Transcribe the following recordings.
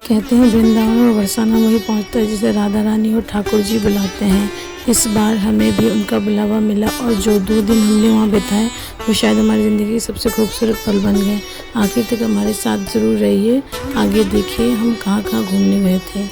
कहते हैं वृंदावन और बरसाना वही पहुंचता है जिसे राधा रानी और ठाकुर जी बुलाते हैं। इस बार हमें भी उनका बुलावा मिला और जो 2 दिन हमने वहाँ बिताए वो शायद हमारी ज़िंदगी के सबसे खूबसूरत पल बन गए। आखिर तक हमारे साथ ज़रूर रहिए। आगे देखिए हम कहाँ कहाँ घूमने गए थे।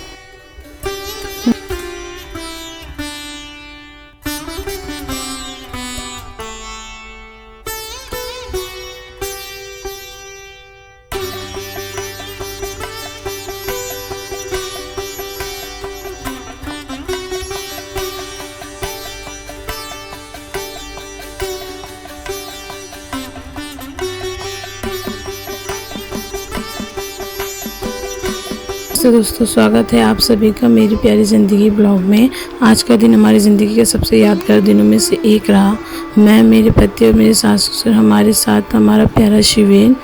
तो दोस्तों स्वागत है आप सभी का मेरी प्यारी ज़िंदगी ब्लॉग में। आज का दिन हमारी ज़िंदगी के सबसे यादगार दिनों में से एक रहा। मैं, मेरे पति और मेरे सास ससुर, हमारे साथ हमारा प्यारा शिवेन,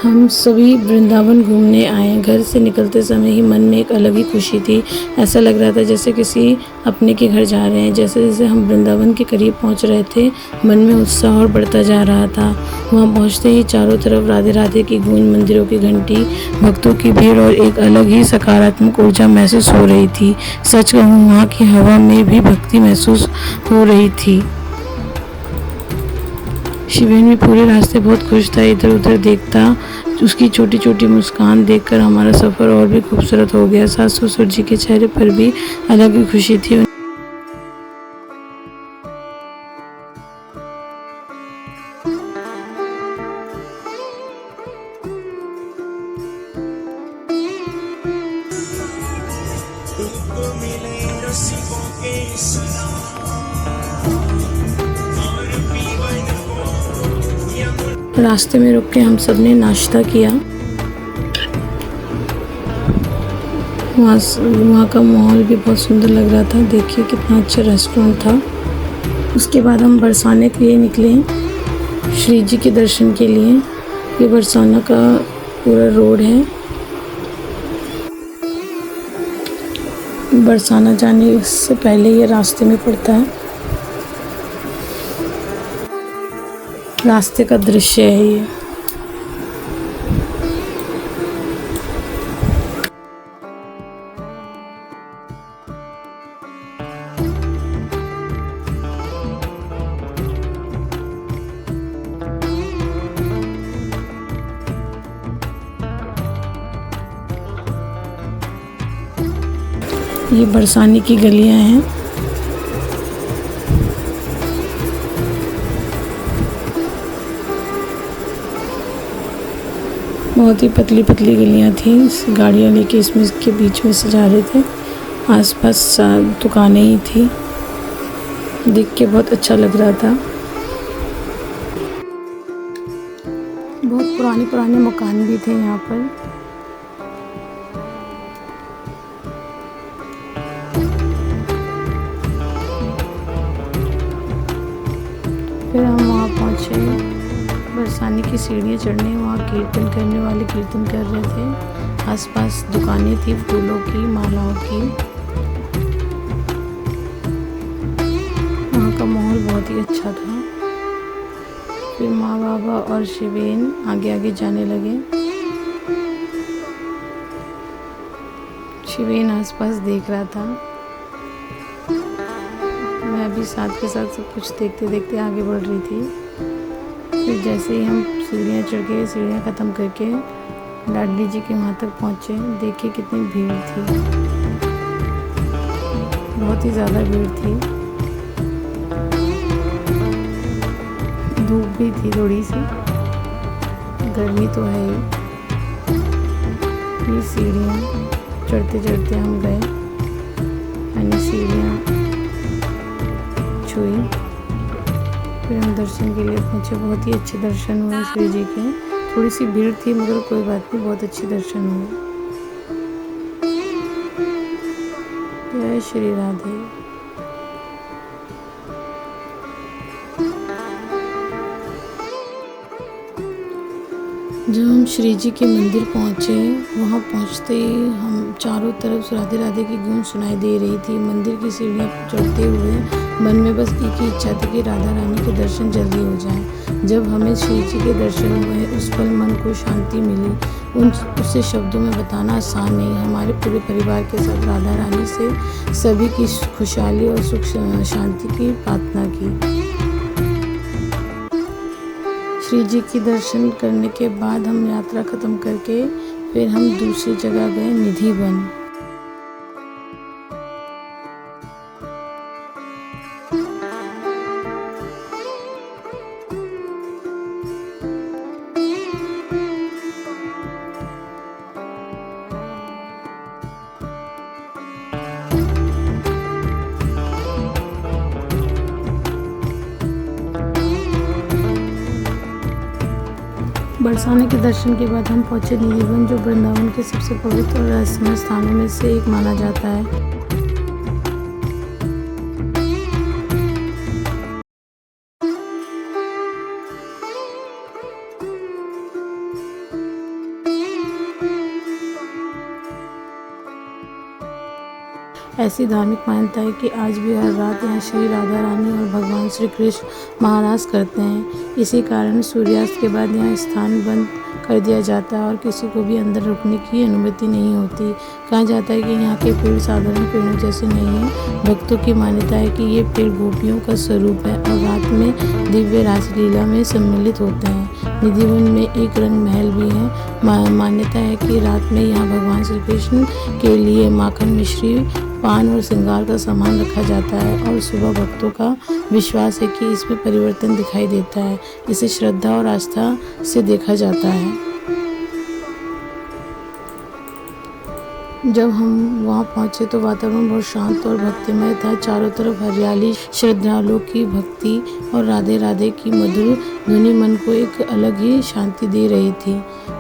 हम सभी वृंदावन घूमने आए। घर से निकलते समय ही मन में एक अलग ही खुशी थी। ऐसा लग रहा था जैसे किसी अपने के घर जा रहे हैं। जैसे जैसे हम वृंदावन के करीब पहुंच रहे थे मन में उत्साह और बढ़ता जा रहा था। वहां पहुंचते ही चारों तरफ राधे राधे की गूंज, मंदिरों की घंटी, भक्तों की भीड़ और एक अलग ही सकारात्मक ऊर्जा महसूस हो रही थी। सच कहूँ वहाँ की हवा में भी भक्ति महसूस हो रही थी। शिवेन भी पूरे रास्ते बहुत खुश था, इधर उधर देखता। उसकी छोटी छोटी मुस्कान देखकर हमारा सफ़र और भी खूबसूरत हो गया। सास ससुर जी के चेहरे पर भी अलग ही खुशी थी। रास्ते में रुक के हम सब ने नाश्ता किया। वहाँ का माहौल भी बहुत सुंदर लग रहा था। देखिए कितना अच्छा रेस्टोरेंट था। उसके बाद हम बरसाने के लिए निकले श्री जी के दर्शन के लिए। ये बरसाना का पूरा रोड है। बरसाना जाने से पहले ये रास्ते में पड़ता है। रास्ते का दृश्य है ये। ये बरसाने की गलियां हैं। बहुत ही पतली पतली गलियां थी। गाड़ियां लेके इसमें के बीच में से जा रहे थे। आसपास दुकानें ही थी। देख के बहुत अच्छा लग रहा था। बहुत पुराने मकान भी थे यहाँ पर। फिर हम वहाँ पहुँचे। बरसाने की सीढ़ियाँ चढ़ने, वहाँ कीर्तन करने वाले कीर्तन कर रहे थे। आसपास दुकानें थी फूलों की, मालाओं की। वहाँ का माहौल बहुत ही अच्छा था। फिर माँ बाबा और शिवेन आगे आगे जाने लगे। शिवेन आसपास देख रहा था। मैं भी साथ के साथ सब कुछ देखते देखते आगे बढ़ रही थी। फिर जैसे ही हम सीढ़ियाँ चढ़ के सीढ़ियाँ ख़त्म करके लाडली जी के वहाँ तक पहुँचे, देखिए कितनी भीड़ थी। बहुत ही ज़्यादा भीड़ थी। धूप भी थी थोड़ी सी, गर्मी तो है ही। ये सीढ़ियाँ चढ़ते चढ़ते हम गए। मैंने सीढ़ियाँ छुई। फिर हम दर्शन के लिए पहुँचे। बहुत ही अच्छे दर्शन हुए श्री जी के। थोड़ी सी भीड़ थी मगर कोई बात नहीं, बहुत अच्छे दर्शन हुए। जय श्री राधे। जब हम श्री जी के मंदिर पहुँचे, वहाँ पहुँचते ही हम चारों तरफ राधे राधे की गूंज सुनाई दे रही थी। मंदिर की सीढ़ियाँ चढ़ते हुए मन में बस एक ही इच्छा थी कि राधा रानी के दर्शन जल्दी हो जाएं। जब हमें श्री जी के दर्शन हुए उस पल मन को शांति मिली। उसे शब्दों में बताना आसान नहीं। हमारे पूरे परिवार के साथ राधा रानी से सभी की खुशहाली और सुख शांति की प्रार्थना की। श्री जी की दर्शन करने के बाद हम यात्रा ख़त्म करके फिर हम दूसरी जगह गए, निधि वन। बरसाने के दर्शन के बाद हम पहुंचे निधि वन, जो वृंदावन के सबसे पवित्र और रहस्यमय स्थानों में से एक माना जाता है। ऐसी धार्मिक मान्यता है कि आज भी हर रात यहाँ श्री राधा रानी और भगवान श्री कृष्ण महाराज करते हैं। इसी कारण सूर्यास्त के बाद यहाँ स्थान बंद कर दिया जाता है और किसी को भी अंदर रुकने की अनुमति नहीं होती। कहा जाता है कि यहाँ के पेड़ साधारण पेड़ों जैसे नहीं है। भक्तों की मान्यता है कि ये पेड़ गोपियों का स्वरूप है और रात में दिव्य रासलीला में सम्मिलित होते हैं। निधि वन में एक रंग महल भी है। मान्यता है कि रात में यहाँ भगवान श्री कृष्ण के लिए माखन, मिश्री, पान और श्रृंगार का सामान रखा जाता है और सुबह भक्तों का विश्वास है कि इसमें परिवर्तन दिखाई देता है। इसे श्रद्धा और आस्था से देखा जाता है। जब हम वहाँ पहुँचे तो वातावरण बहुत शांत और भक्तिमय था। चारों तरफ हरियाली, श्रद्धालुओं की भक्ति और राधे राधे की मधुर ध्वनि मन को एक अलग ही शांति दे रही थी।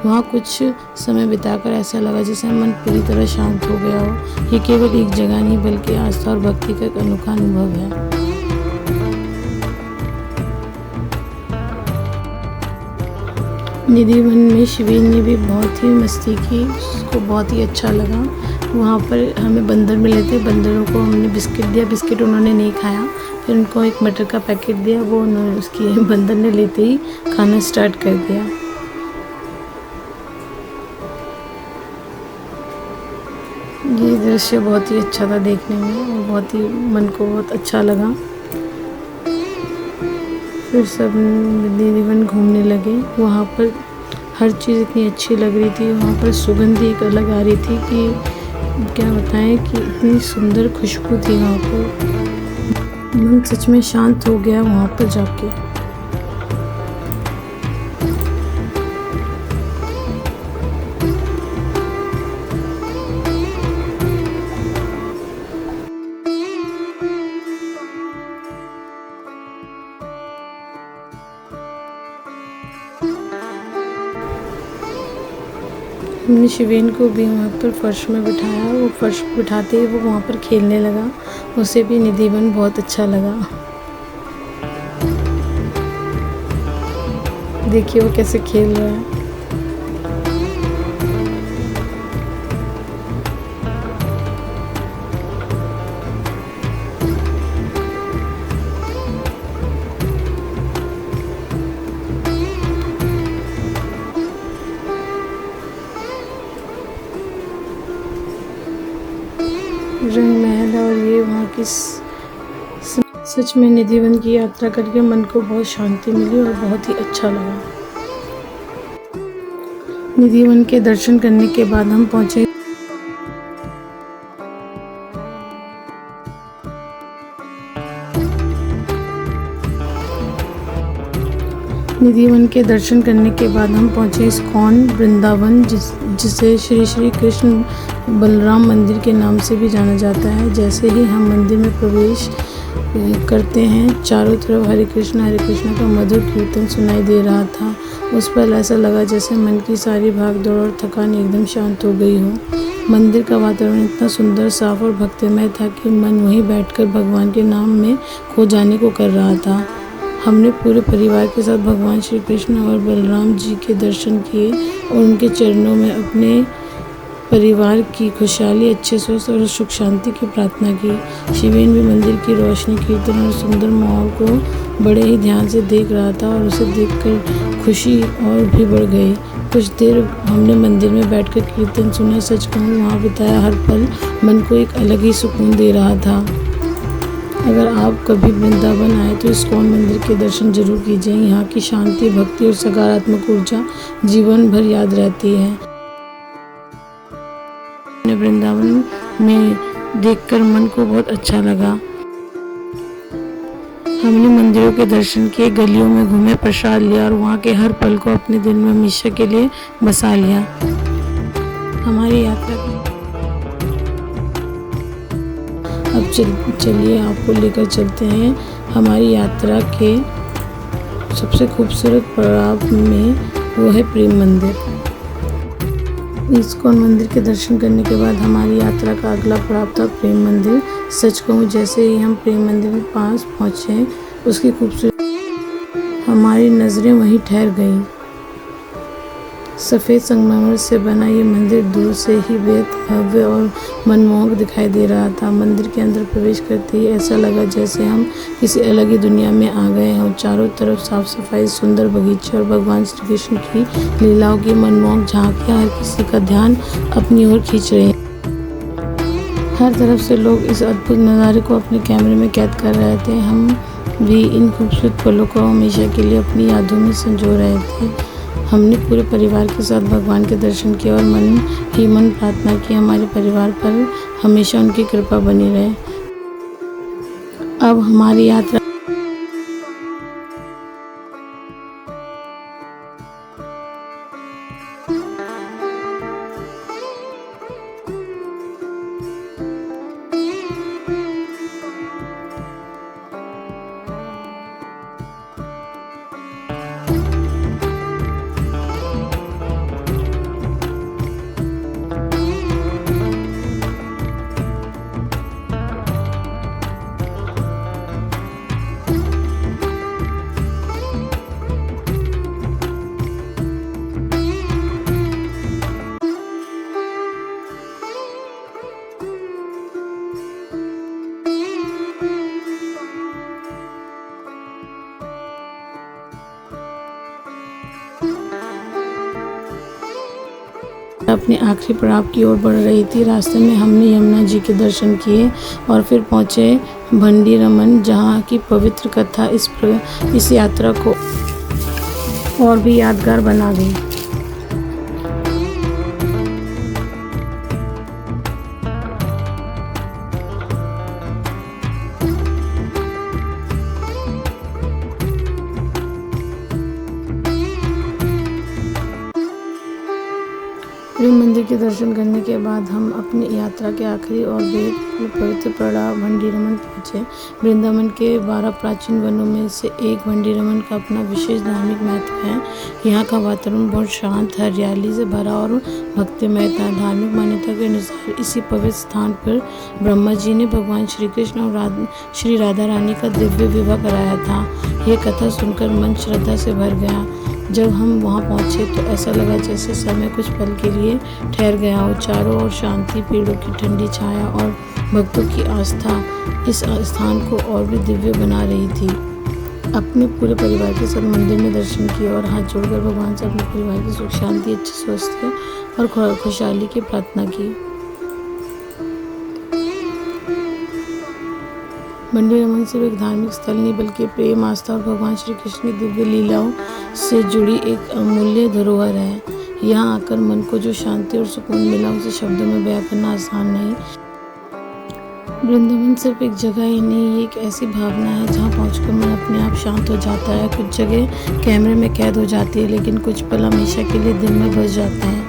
वहाँ कुछ समय बिताकर ऐसा लगा जैसे मन पूरी तरह शांत हो गया हो। ये केवल एक जगह नहीं बल्कि आस्था और भक्ति का एक अनोखा अनुभव है। निधि वन में शिवेन ने भी बहुत ही मस्ती की, उसको बहुत ही अच्छा लगा। वहाँ पर हमें बंदर मिले थे, बंदरों को हमने बिस्किट दिया, बिस्किट उन्होंने नहीं खाया। फिर उनको एक मटर का पैकेट दिया, वो उन्होंने उसकी बंदर ने लेते ही खाना स्टार्ट कर दिया। ये दृश्य बहुत ही अच्छा था देखने में और बहुत ही मन को बहुत अच्छा लगा। फिर सब निधि वन घूमने लगे। वहाँ पर हर चीज़ इतनी अच्छी लग रही थी। वहाँ पर सुगंध एक अलग आ रही थी कि क्या बताएं कि इतनी सुंदर खुशबू थी वहाँ पर। मन सच में शांत हो गया वहाँ पर जाके। हमने शिवेन को भी वहाँ पर फर्श में बिठाया। वो फर्श बिठाते ही वो वहाँ पर खेलने लगा। उसे भी निधि वन बहुत अच्छा लगा। देखिए वो कैसे खेल रहा है। रंग महल है और ये वहाँ की सच में निधि वन की यात्रा करके मन को बहुत शांति मिली और बहुत ही अच्छा लगा। निधि वन के दर्शन करने के बाद हम पहुँचे निधि वन के दर्शन करने के बाद हम पहुँचे इस्कॉन वृंदावन, जिसे श्री श्री कृष्ण बलराम मंदिर के नाम से भी जाना जाता है। जैसे ही हम मंदिर में प्रवेश करते हैं, चारों तरफ हरे कृष्णा का मधुर कीर्तन सुनाई दे रहा था। उस पल ऐसा लगा जैसे मन की सारी भागदौड़ और थकान एकदम शांत हो गई हो। मंदिर का वातावरण इतना सुंदर, साफ और भक्तिमय था कि मन वहीं बैठकर भगवान के नाम में खो जाने को कर रहा था। हमने पूरे परिवार के साथ भगवान श्री कृष्ण और बलराम जी के दर्शन किए और उनके चरणों में अपने परिवार की खुशहाली, अच्छे स्वास्थ्य और सुख शांति की प्रार्थना की। शिवेन भी मंदिर की रोशनी, कीर्तन और सुंदर माहौल को बड़े ही ध्यान से देख रहा था और उसे देखकर खुशी और भी बढ़ गई। कुछ देर हमने मंदिर में बैठकर कीर्तन सुना। सच कहूँ, वहाँ बिताया हर पल मन को एक अलग ही सुकून दे रहा था। अगर आप कभी वृंदावन आए तो इस्कॉन मंदिर के दर्शन जरूर कीजिए। यहाँ की शांति, भक्ति और सकारात्मक ऊर्जा जीवन भर याद रहती है। वृंदावन में देखकर मन को बहुत अच्छा लगा। हमने मंदिरों के दर्शन किए, गलियों में घूमे, प्रसाद लिया और वहाँ के हर पल को अपने दिल में हमेशा के लिए बसा लिया। हमारी यात्रा अब चलिए आपको लेकर चलते हैं हमारी यात्रा के सबसे खूबसूरत पड़ाव में, वो है प्रेम मंदिर। इस्कॉन मंदिर के दर्शन करने के बाद हमारी यात्रा का अगला पड़ाव था प्रेम मंदिर। सच कहूँ, जैसे ही हम प्रेम मंदिर के पास पहुँचे, उसकी खूबसूरती हमारी नज़रें वहीं ठहर गईं। सफ़ेद संगमरमर से बना ये मंदिर दूर से ही बेहद भव्य और मनमोहक दिखाई दे रहा था। मंदिर के अंदर प्रवेश करते ही ऐसा लगा जैसे हम किसी अलग ही दुनिया में आ गए हों। चारों तरफ साफ सफाई, सुंदर बगीचे और भगवान श्री कृष्ण की लीलाओं की मनमोहक झांकियाँ हर किसी का ध्यान अपनी ओर खींच रही हैं। हर तरफ से लोग इस अद्भुत नज़ारे को अपने कैमरे में कैद कर रहे थे। हम भी इन खूबसूरत पलों को हमेशा के लिए अपनी यादों में संजो रहे थे। हमने पूरे परिवार के साथ भगवान के दर्शन किए और मन ही मन प्रार्थना की हमारे परिवार पर हमेशा उनकी कृपा बनी रहे। अब हमारी यात्रा अपने आखिरी पड़ाव की ओर बढ़ रही थी। रास्ते में हमने यमुना जी के दर्शन किए और फिर पहुंचे भंडी रमन, जहाँ की पवित्र कथा इस यात्रा को और भी यादगार बना गई। प्रेम मंदिर के दर्शन करने के बाद हम अपनी यात्रा के आखिरी और बेहद पवित्र पड़ाव भंडी रमन पहुँचे। वृंदावन के 12 प्राचीन वनों में से एक भंडी रमन का अपना विशेष धार्मिक महत्व है। यहाँ का वातावरण बहुत शांत, हरियाली से भरा और भक्तिमय था। धार्मिक मान्यता के अनुसार इसी पवित्र स्थान पर ब्रह्मा जी ने भगवान श्री कृष्ण और श्री राधा रानी का दिव्य विवाह कराया था। यह कथा सुनकर मन श्रद्धा से भर गया। जब हम वहाँ पहुँचे तो ऐसा लगा जैसे समय कुछ पल के लिए ठहर गया हो। चारों ओर शांति, पेड़ों की ठंडी छाया और भक्तों की आस्था इस स्थान को और भी दिव्य बना रही थी। अपने पूरे परिवार के साथ मंदिर में दर्शन किए और हाथ जोड़कर भगवान से अपने परिवार की सुख शांति, अच्छे स्वास्थ्य और खुशहाली की प्रार्थना की। भंडी रमन सिर्फ एक धार्मिक स्थल नहीं बल्कि प्रेम, आस्था और भगवान श्री कृष्ण की दिव्य लीलाओं से जुड़ी एक अमूल्य धरोहर है। यहाँ आकर मन को जो शांति और सुकून मिला उसे शब्दों में बयां करना आसान नहीं। वृंदावन सिर्फ एक जगह ही नहीं, ये एक ऐसी भावना है जहाँ पहुँचकर मन अपने आप शांत हो जाता है। कुछ जगह कैमरे में कैद हो जाती है, लेकिन कुछ पल हमेशा के लिए दिल में बस जाते हैं।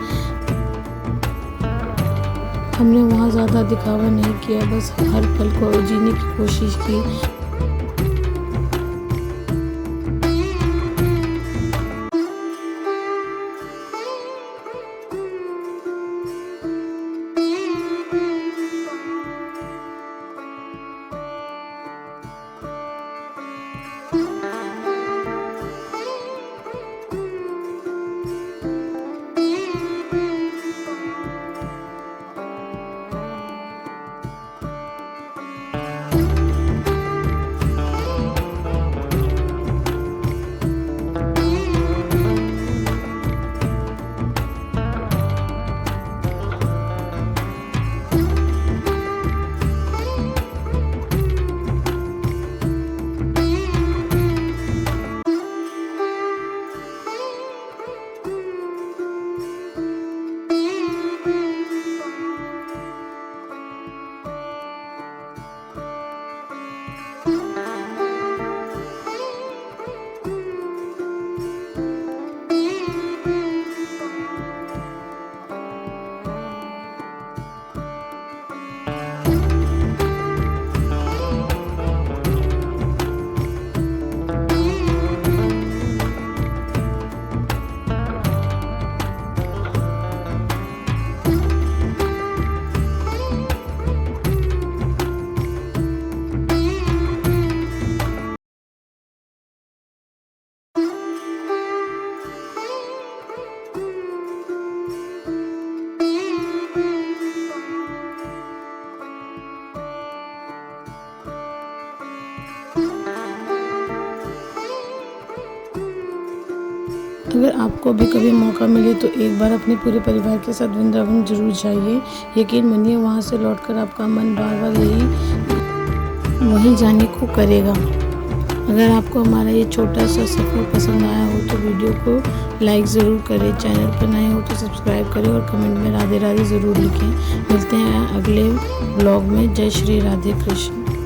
हमने वहाँ ज़्यादा दिखावा नहीं किया, बस हर पल को जीने की कोशिश की। अगर आपको भी कभी मौका मिले तो एक बार अपने पूरे परिवार के साथ वृंदावन ज़रूर जाइए। यकीन मानिए वहाँ से लौटकर आपका मन बार बार वहीं जाने को करेगा। अगर आपको हमारा ये छोटा सा सफ़र पसंद आया हो तो वीडियो को लाइक ज़रूर करें, चैनल पर नए हो तो सब्सक्राइब करें और कमेंट में राधे राधे ज़रूर लिखें। मिलते हैं अगले ब्लॉग में। जय श्री राधे कृष्ण।